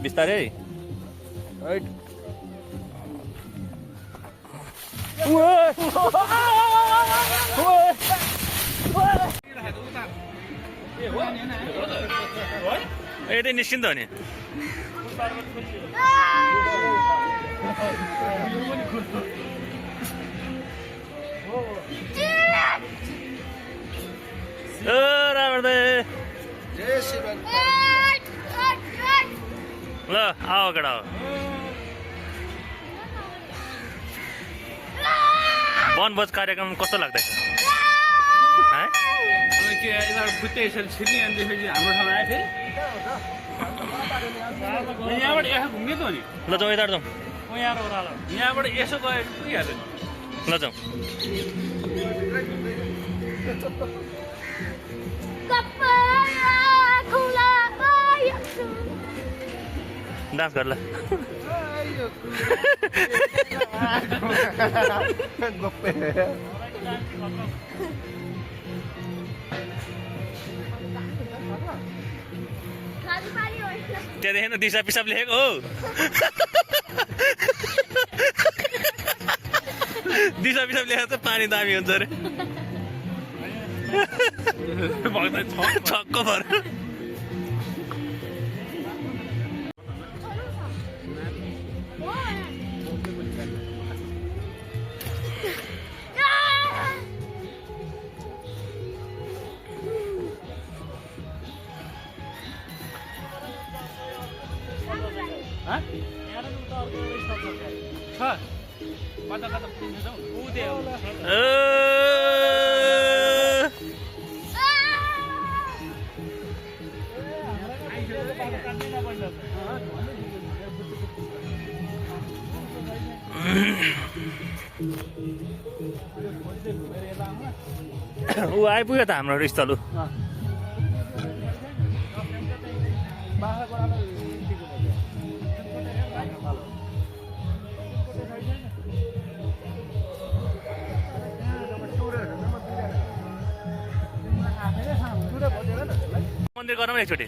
बिस्तारै यतै निश्चिन्त हो नि ल आओ केटा हो वनभोज कार्यक्रम कस्तो लाग्दैछ बुट्टे यसरी छिर्ने अनि त्यसपछि हाम्रो ठाउँ आयो फेरि यहाँबाट यहाँ घुम्ने त हो नि ल जाउँ यता जाउँ यहाँबाट यसो गयो पुगिहाल्यो नि ल जाउँ डान्स गर ल त्यहाँ देखेन दिशा पिसाब लेखेको हो दिशा पिसाब लेखेको त पानी दामी हुन्छ अरे छक्क भएर ऊ आइपुग्यो त हाम्रो स्थल मन्दिर गरौँ एकचोटि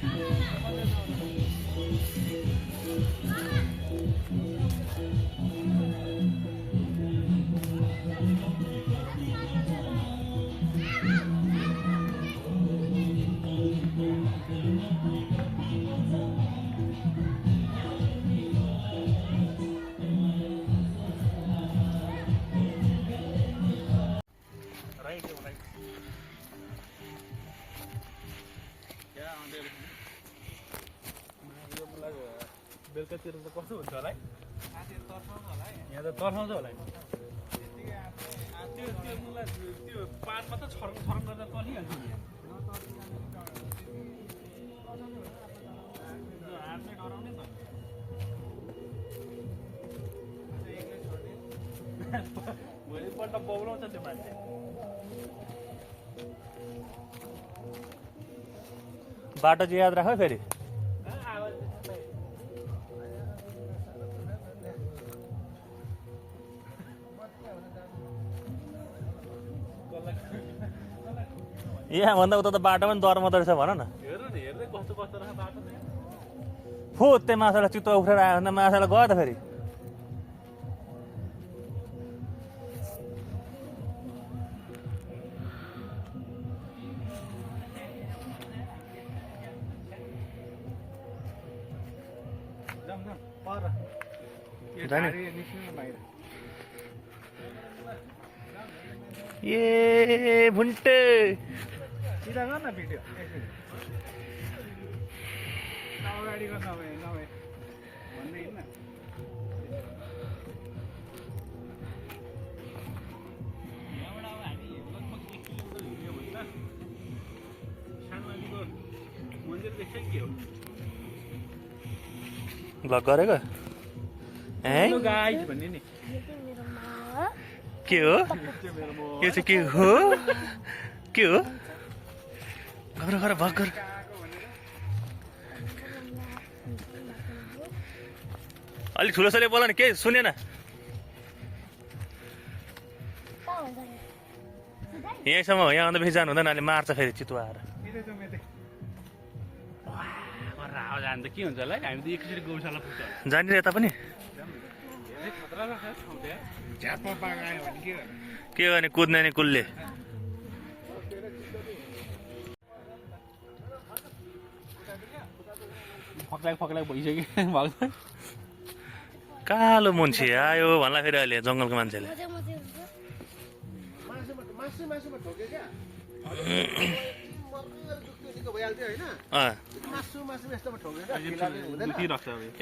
बेलुकातिर त कस्तो हुन्छ होला है यहाँ त तर्साउँछ होला त्यो मलाई त्यो पानमा त छरङ छरङ गर्दा तर्सिहाल्छ नि हातले डराउने त भोलिपल्ट बौलाउँछ त्यो मान्छे बाटो चाहिँ याद राख फेरि यहाँभन्दा उता त बाटो पनि डर मात्रै छ भन न हेर्दै कस्तो कस्तो रहेछ बाटो फुत्ते माछालाई चित्त उफ्रेर आयो भने माछालाई गयो त फेरि ए भुन्टे सिधा गर न भिडियो अगाडि गर नभए भन्दै हिँड्न यहाँबाट अब हामी लगभग 1 किलोमिटर हिँड्यो भने त सानोको मन्दिर देख्छ के हो भ्लग गरेको गाइस भन्ने नि के हो यो चाहिँ के हो के हो गर गर भग गर अलिक ठुलोसले बोला नि केही सुनेन यहीँसम्म हो यहाँ अन्त बेसी जानु हुँदैन अहिले मार्छ फेरि चितुवा आएर आज हामी त के हुन्छ होला हामी त एकचोटि गौशाला पुग्छ होला जाने यता पनि धेरै खतरा रहेछ ठाउँ त्यहाँ झ्यापमा पाक आयो भने के गर्ने के गर्ने कुद्ने नि कुलले फक्लाक भइसक्यो भएको कालो मुन्छे आयो भन्ला फेरि अहिले जङ्गलको मान्छेले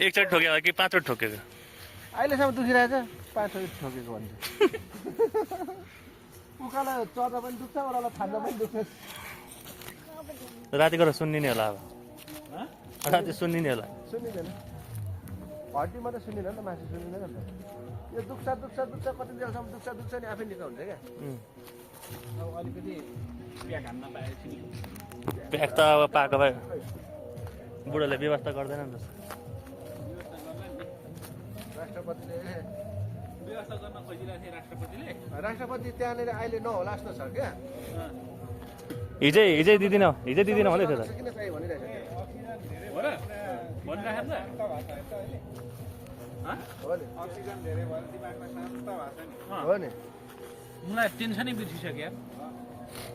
एकचोटि ठोक्यो कि पाँचवटा ठोकेको अहिलेसम्म दुखिरहेछ 5 चोटि ठोकेको भन्छ उकालो चढ्दा पनि दुख्छ ओह्रालो थाम्दा पनि दुख्छ राति गएर सुन्ने होला अब राति सुन्ने होला सुनिँदैन हड्डी मात्रै सुनिँदैन नि त मासु सुनिँदैन नि त यो दुख्छ कति बेलासम्म दुख्छ नि आफै निको हुन्छ क्या अब अलिकति प्याक हान्न पाएपछि प्याक त अब पाएको भए बुढोले व्यवस्था गर्दैन नि त राष्ट्रपतिले व्यवस्था गर्न खोजिरहेको थिएँ राष्ट्रपति त्यहाँनिर अहिले नहोला जस्तो छ क्या हिजै दिदिन भन्दै थियो त किन चाहियो भनिरहेको हो र भनिराखेको अक्सिजन धेरै भयो दिमागमा शान्त भएको छ नि हो नि मलाई टेन्सनै बिर्सिसक्यो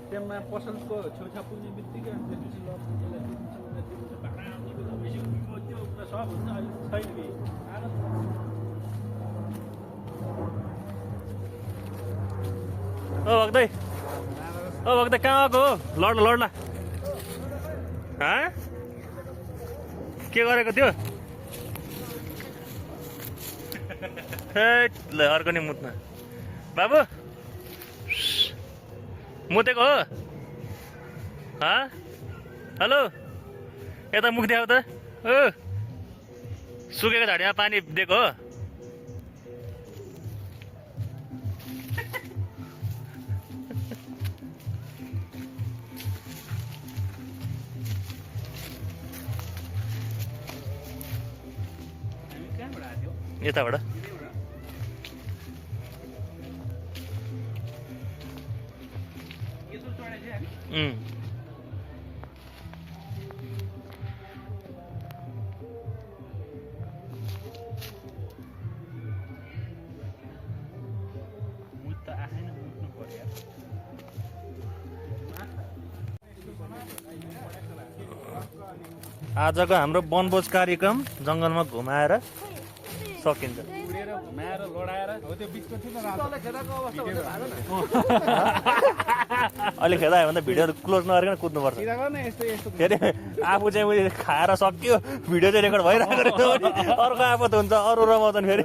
त्यहाँ पसलको छेउछाउ पुग्ने बित्तिकै त्यसपछि त्यो सब हुन्छ अहिले छैन ओ भक्दै कहाँ आएको हो लड्ला के गरेको त्यो ल अर्को नि मुत्न बाबु मुतेको हो हेलो यता मुख देखाऊ त ओ सुकेको झाडीमा पानी दिएको हो यताबाट आजको हाम्रो वनभोज कार्यक्रम जङ्गलमा घुमाएर सकिन्छ उडेर घुमाएर लडाएर हो त्यो बिचको थियो अहिले खेदा आयो भने त भिडियो क्लोज नगरिकन कुद्नुपर्छ फेरि आफू चाहिँ उयो खाएर सक्यो भिडियो चाहिँ रेकर्ड भइरहेको रहेछ भने अर्को आफत हुन्छ अरू रमाउँछन् फेरि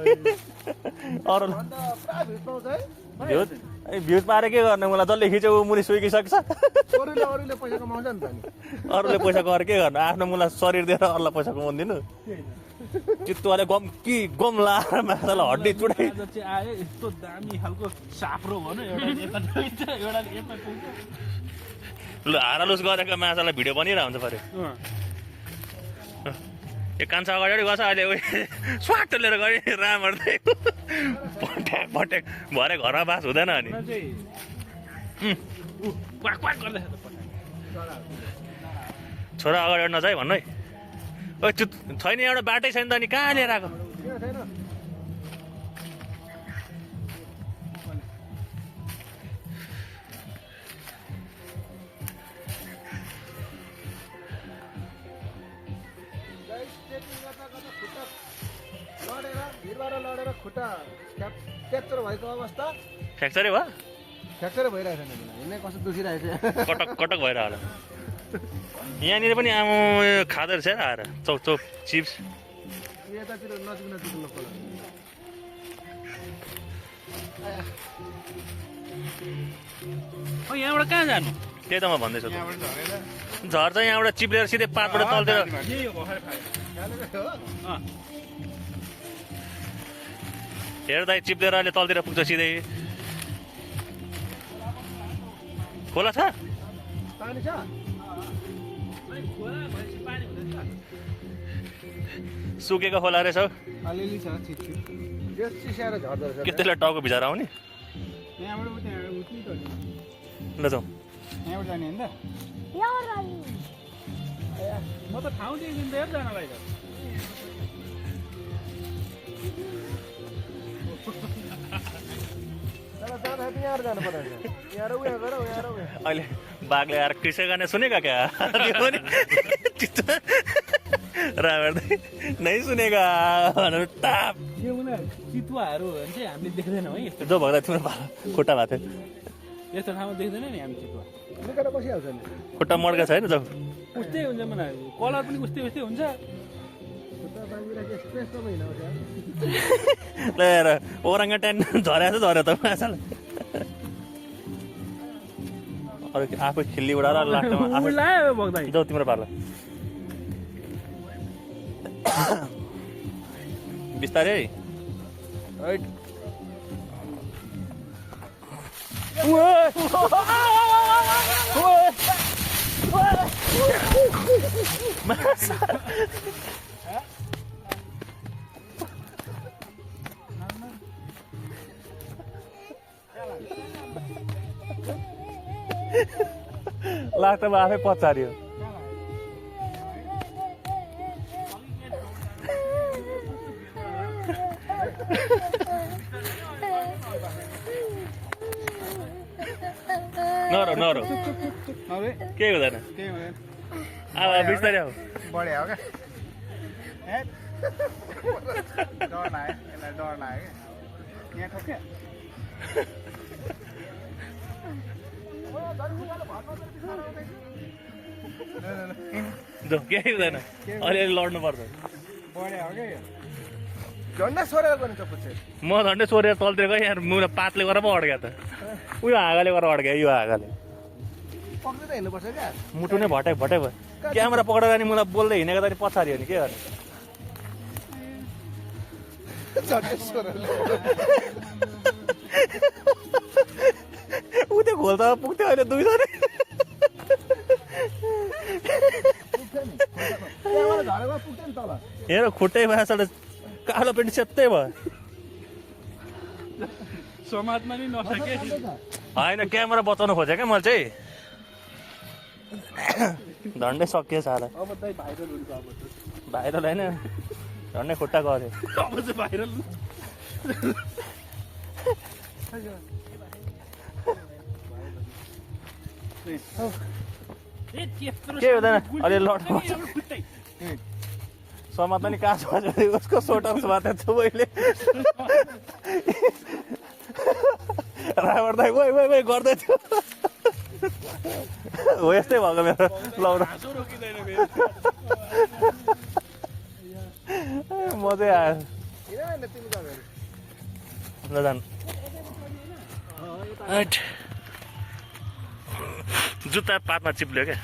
अरू भ्युज पाएर के गर्ने मलाई जसले खिच्यो ऊ मुनि सुइकिसक्छ अरूले पैसा कमाउँछ नि त नि अरूले पैसा गरेर के गर्नु आफ्नो मुला शरीर दिएर अरूलाई पैसा कमाउनु चित्तुवाले गम लाएर माछालाई हड्डी चुडाइ चाहिँ आयो यस्तो दामी खालको साप्रो भनौँ एउटा ल हारालुस गरेको माछालाई भिडियो बनिरहेको हुन्छ पऱ्यो यो कान्छा अगाडि गछ अहिले उयो स्वाट लिएर गयो रामहर्दै पट्याक भरे घरमा बास हुँदैन अनि छोरा अगाडि नजाइ भन्नु है ओ छैन एउटा बाटै छैन त अनि कहाँ लिएर आएको लडेर खुट्टा फ्र्याक्चर भएको अवस्था फ्र्याक्चरै भयो फ्र्याक्चरै भइरहेको छैन हिँड्नै कस्तो दुखिरहेको छ कटक भएर होला यहाँनिर पनि आमा खाँदो रहेछ आएर चौक चिप्स यतातिर नजिक नपर्छ यहाँबाट कहाँ जानु त्यही त म भन्दैछु झर्छ यहाँबाट चिप्लेर सिधै पातबाट तलतिर हेर्दा चिप्लेर अहिले तलतिर पुग्छ सिधै खोला छ पानी छ सुकेको खोला रहेछ हौ अलिअलि छ चिसाएर झर्दो रहेछ के त्यसलाई टाउको भिजाएर आउने यहाँबाट उठ्ने त ल जाउँ यहाँबाट जाने होइन म त ठाउँ दिँदिन त हेर्जनालाई त अहिले बाघले आएर कृषि गर्ने सुनेका क्या त्यो पनि राबर नै सुनेका भनेर टाप त्यो उनीहरू चितुवाहरू हो भने चाहिँ हामीले देख्दैनौँ है यस्तो जो भग्दा तिम्रो खुट्टा भएको थियो यस्तो ठाउँमा देख्दैन नि हामी चितुवा बसिहाल्छ नि खुट्टा मड्का छैन जो उस्तै हुन्छ मलाई कलर पनि उस्तै उस्तै हुन्छ लिएर ओराङ्गा ट्यान झरेको छ झऱ्यो त माछाले अरू आफै खिल्ली उडाएर लाग्छ उड लाग्यो बग्दा जाऊ तिम्रो पार्ला बिस्तारै है लाग्दा म आफै पचारियो नरो नरो केही हुँदैन अब बिस्तारै आऊ बढे हो क्या डर लाग्यो यसलाई डर लाग्यो यहाँ ठोक्यो जो केही हुँदैन अलिअलि लड्नुपर्छ बढे हो क्या झन्डा सोरेर गर्नु त पुच्छे म झन्डै सोरेर तलतिर गएँ यहाँ मुला पातले गरेर पो अड्क्या त उयो हाँगाले गरेर अड्क्या यो हाँगाले पक्रिँदै हिँड्नुपर्छ क्या मुटु नै भट्याक भट्याक भयो क्यामेरा पक्रेर नि मलाई बोल्दै हिँडेको त नि पछाडि हो नि के गर्ने झन्डै सोरेर ऊ त्यो खोल्दा पुग्थ्यो अहिले दुई जने झरेको पुग्थ्यो नि तल हेर खुट्टै भाषाले कालो पेन्ट सेत्तै भयो समाजमा नि नसके होइन क्यामेरा बचाउनु खोजेँ क्या मैले चाहिँ झन्डै सकिएछ हाल अब चाहिँ भाइरल हुन्छ अब भाइरल होइन झन्डै खुट्टा गऱ्यो अब चाहिँ भाइरल के हुँदैन अलि लड्नु समात्दा नि काँच भाँच्यो उसको सोटर्स भएको थियो मैले राबर दाइ ओइ ओइ ओइ गर्दै थियो हो यस्तै भएको मेरो लाउनु मजै आयो ल जानु जुत्ता पातमा चिप्ल्यो क्या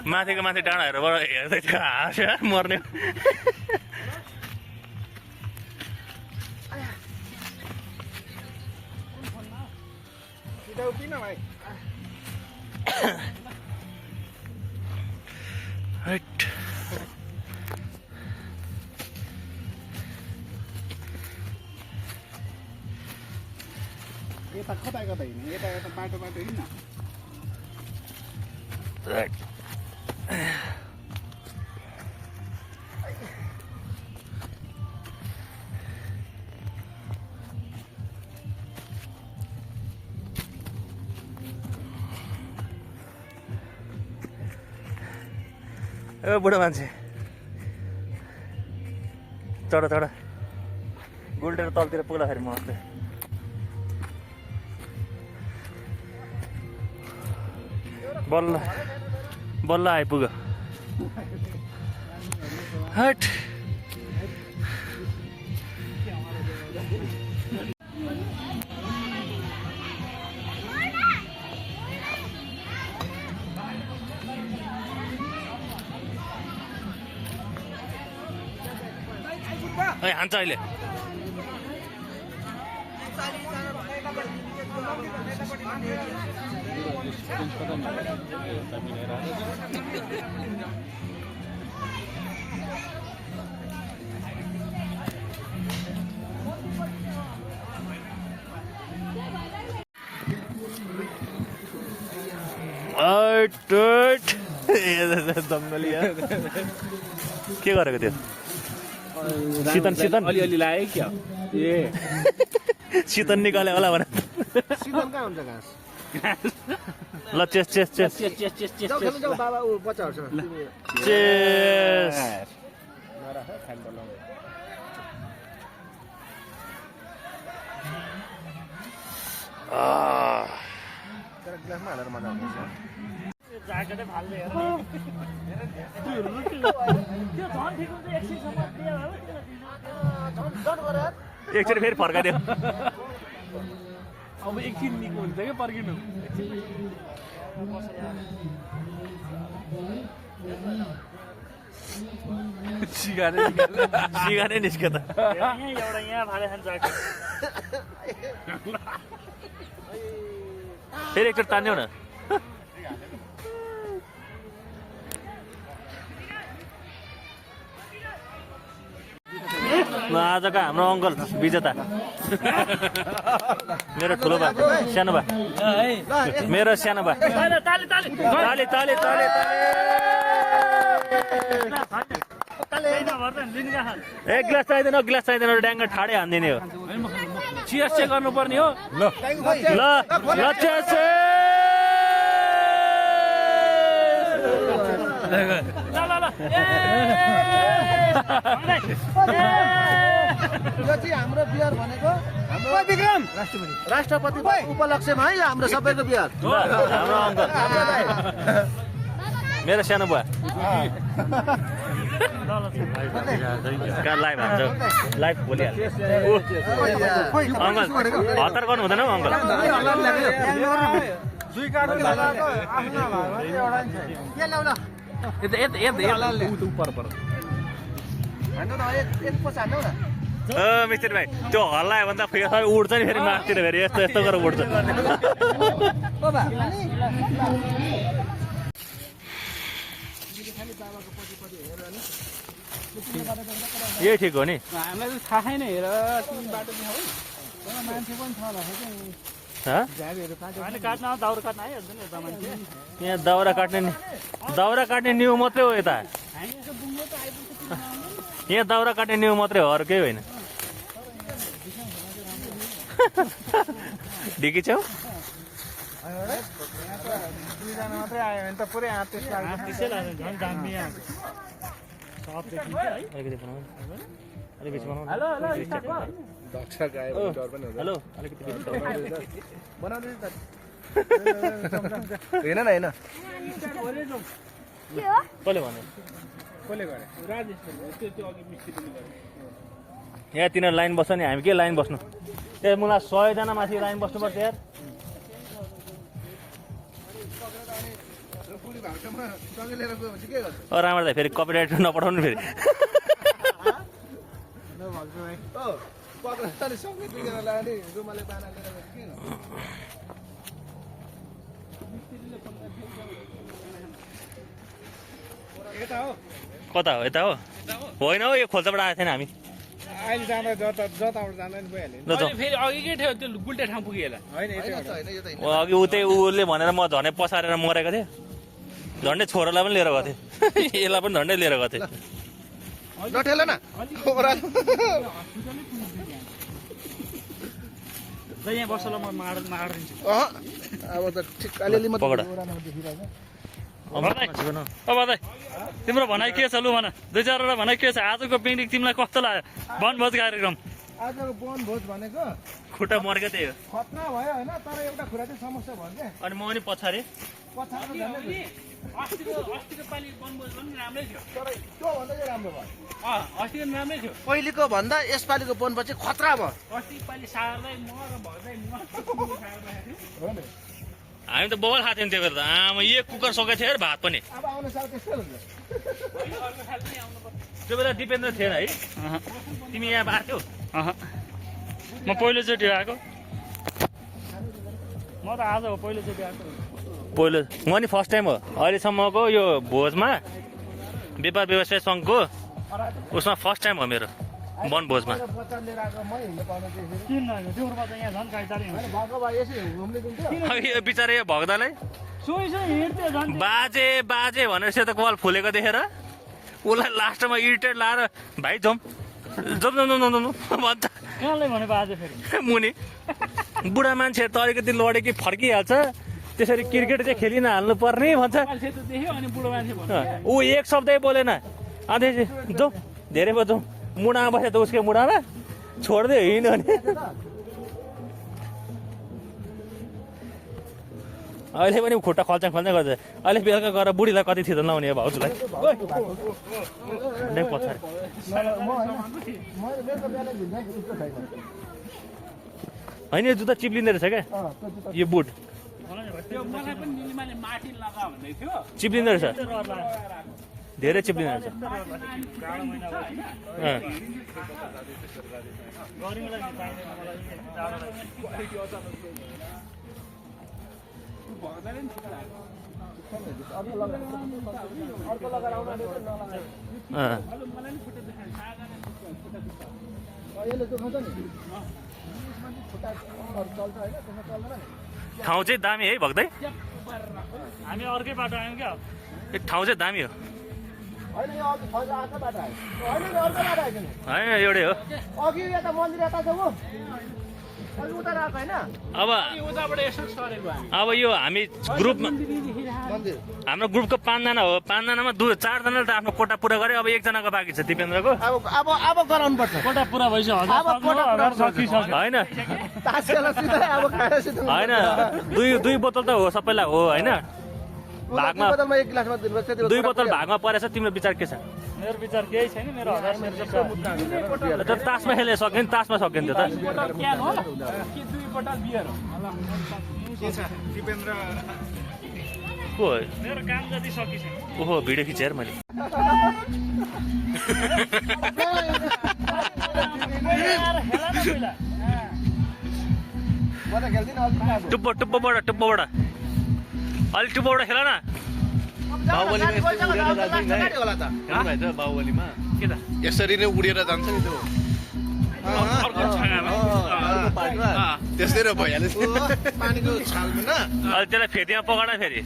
माथिको माथि डाँडाहरूबाट हेर्दै थियो हाँस्यो मर्ने यता कता कता हिँड्ने यता यता बाटो बाटो हिँड्न ए बुढो मान्छे चढ चढ गुल्टेर तलतिर पुग्दाखेरि म अस्ति बल्ल बल्ल आइपुग्यो हट हान्छ अहिले जङ्गली के गरेको थियो सितन अलिअलि लाग्यो क्या ए सितन निकाल्यो होला भने सिजन कहाँ हुन्छ घाँस ल चेस चेस चेस जाऊ खेल्नु जाऊ बाबा ऊ बच्चाहरूसँग चेस नराख खानु पर्ला तर ग्लासमा हालेर मजा आउँछ ज्याकेटै फाल्दै हेर एकचोटि फेरि फर्काइदियो अब एकछिन निको हुन्छ क्या पर्खिनु सिगारै निस्क्यो त फेरि एकचोटि तान्यौ न आजका हाम्रो अङ्कल विजेता मेरो ठुलो बा सानो बा मेरो सानो बा ताली ताली ताली एक गिलास चाहिँदैन गिलास चाहिँदैन ड्याङ्गा ठाडै हानिदिने हो चियर्स चाहिँ गर्नुपर्ने हो ल ल यो चाहिँ हाम्रो बिहार भनेको हाम्रो विक्रम राष्ट्रपतिको उपलक्ष्यमा है हाम्रो सबैको बिहार हाम्रो अङ्कल मेरो सानो बुवा लाइभ हान्छ लाइभ भोलिहाल्छ अङ्कल हतार गर्नु हुँदैन हौ अङ्कल मिस्त्री भाइ त्यो हल्लायो भने त फेरि उड्छ नि फेरि मासतिर फेरि यस्तो यस्तो गरेर उड्छ यही ठिक हो नि हामीलाई त थाहा छैन हेर तिमी बाटो देखाऊ मान्छे पनि छ होला यहाँ दाउरा काट्ने न्यु मात्रै हो यता यहाँ दाउरा काट्ने न्यु मात्रै हो अरू केही होइन ढिकी छेउ मात्रै आयो भने त पुरै हात हेलो हेन न होइन कसले भन्यो कसले गरे त्यो अघि मिस्त्रीले गरे यहाँ तिनीहरू लाइन बस्छ नि हामी के लाइन बस्नु त्यही मलाई 100 जना माथि लाइन बस्नुपर्छ यार राम्रो त फेरि कपिराइट नपठाउनु फेरि कता हो यता हो होइन हौ यो खोल्साबाट आएको थिएन हामी अहिले जाँदा जताबाट जाँदा नि भइहाल्यो फेरि अघिकै थियो त्यो गुल्टे ठाउँ पुगेला होइन अघि उतै उसले भनेर म झनै पसारेर मरेको थिएँ झन्डै छोरालाई पनि लिएर गएको थिएँ यसलाई पनि झन्डै लिएर गएको थिएँ नठेल न यहाँ बस्छ ल म माडिदिन्छु अब त ठिक अलिअलि पकड तिम्रो भनाइ के छ लु भन 2-4 भनाइ के छ आजको पिकनिक तिमीलाई कस्तो लाग्यो वनभोज कार्यक्रम आजको वनभोज भनेको खुट्टा मर्को त्यही हो खतना भयो होइन तर एउटा कुरा चाहिँ समस्या भयो क्या अनि म पनि पछाडि अस्तिको पालि वनभोज पनि राम्रै थियो तर त्योभन्दा चाहिँ राम्रो भयो अस्तिको राम्रै थियो पहिलेको भन्दा यसपालिको वनपछि खतरा भयो अस्तिको पालि सारलाई म र भर्दै हो नि हामी त बबल खाएको थियौँ त्यो बेला त आमा एक कुकर सकेको थियो भात पनि अब आउने साल त्यस्तै हुन्छ त्यो बेला दिपेन्द्र थिएन है तिमी यहाँ आएको थियौ म पहिलोचोटि आएको म त आज हो पहिलोचोटि आएको पहिलो म नि फर्स्ट टाइम हो अहिलेसम्मको यो भोजमा व्यापार व्यवसाय सङ्घको उसमा फर्स्ट टाइम हो मेरो वनभोजमा बच्चा लिएर आएको मै हिँड्नु पाउनु त्यसरी किन नहिँड्नु देउरमा त यहाँ झन् गाइटारी होइन भएको भए यसरी घुम्ने दिन्थ्यो यो बिचारा यो भग्दालाई सोही हिँड्थ्यो झन् बाजे बाजे भनेर सेतो कपाल फुलेको देखेर उसलाई लास्टमा इरिटेट लाएर भाइ जाउँ जाउँ जाउँ जाउँ जाउँ भन्छ कहाँलाई भने बाजे फेरि मुनि बुढा मान्छेहरू त अलिकति लडे कि फर्किहाल्छ त्यसरी क्रिकेट चाहिँ खेलि नहाल्नु पर्ने भन्छ सेतो देख्यो अनि बुढो मान्छे भन्यो ऊ एक शब्दै बोलेन अन्त जाउँ धेरै भयो जाउँ मुढामा बस्यो त उसकै मुढामा छोड्दै हिँड्यो भने अहिले पनि खुट्टा खल्चाङ खल्चाङ गर्छ अहिले बेलुका गएर बुढीलाई कति थियो त लाउने भाउजूलाई पछाडि होइन यो जुत्ता चिप्लिँदो रहेछ क्या यो बुट त्यो मलाई पनि निलिमाले माटी लगा भन्दै थियो चिप्लिँदो रहेछ धेरै चिप्लिँदो रहेछ भग्दाले नि छिटो अर्को लगाएर आउनु मलाई नि फुटेको देखायो यसले दुखाउँछ नि खुट्टा चल्छ होइन त्यसमा चल्दैन नि ठाउँ चाहिँ दामी है भग्दै हामी अर्कै बाटो आयौँ क्या यो ठाउँ चाहिँ दामी हो होइन यो अघि फौज अर्को बाटो आयो होइन नि अर्को बाटो आयो नि होइन एउटै हो अघि यता मन्दिर यता छ हो अघि उता आएको होइन अब उताबाट यसो सरेको अब यो हामी ग्रुपमा मन्दिर हाम्रो ग्रुपको 5 जना हो 5 जनामा 4 जनाले त आफ्नो कोटा पुरा गरे अब 1 जनाको बाँकी छ दिपेन्द्रको अब गराउनु पर्छ कोटा पुरा भइसक्यो अब कोटा पुरा सकिसक्यो होइन तास खेला सिधै अब खाएर सिधै होइन दुई बोतल त हो सबैलाई हो होइन भागमा बोतलमा एक गिलासमा दिनुपर्छ त्यति 2 बोतल भागमा परेछ तिम्रो विचार के छ मेरो विचार केही छैन मेरो 1000 त तासमा खेल्न सक्यो नि तासमा सक्यो नि त्यो त क्यान हो कि 2 बोतल बियर हो के छ दिपेन्द्र को हो मेरो काम जति सकिसक्यो ओहो भिडियो खिचेर मैले म त खेल्दिनँ अलिक टुप्पोबाट अलिक टुप्पोबाट खेल न बाहुबलीमा के त यसरी नै उडेर जान्छ नि त्यो त्यस्तै र भइहाल्छ पानीको छालमा न अहिले त्यसलाई फेदीमा पकाएर फेरि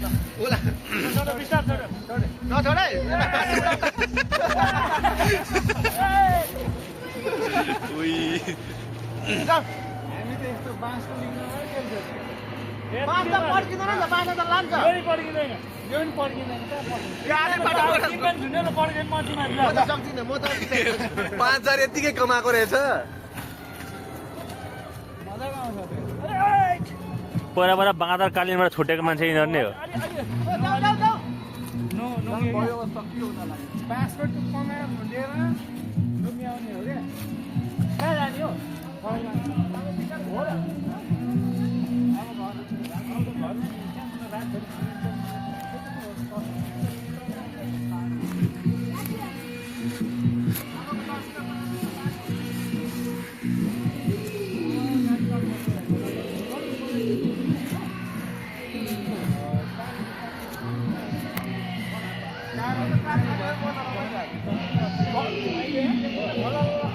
नछोडै हामी त यस्तो बाँसको लिङ्गमा खेल्छ बाँस त पड्किँदैन नि त बाँस त लान्छ यो पड्किँदैन यो पनि पड्किँदैन पड्किँदैन म त सक्दिनँ म त 5000 यतिकै कमाएको रहेछ पहिला बाँदर कालिनबाट छुटेको मान्छे यिनीहरू नै हो बाँसको टुप्पोमा लिएर डुब्याउने हो क्या कहाँ जाने हो Hãy subscribe cho kênh Ghiền Mì Gõ để không bỏ lỡ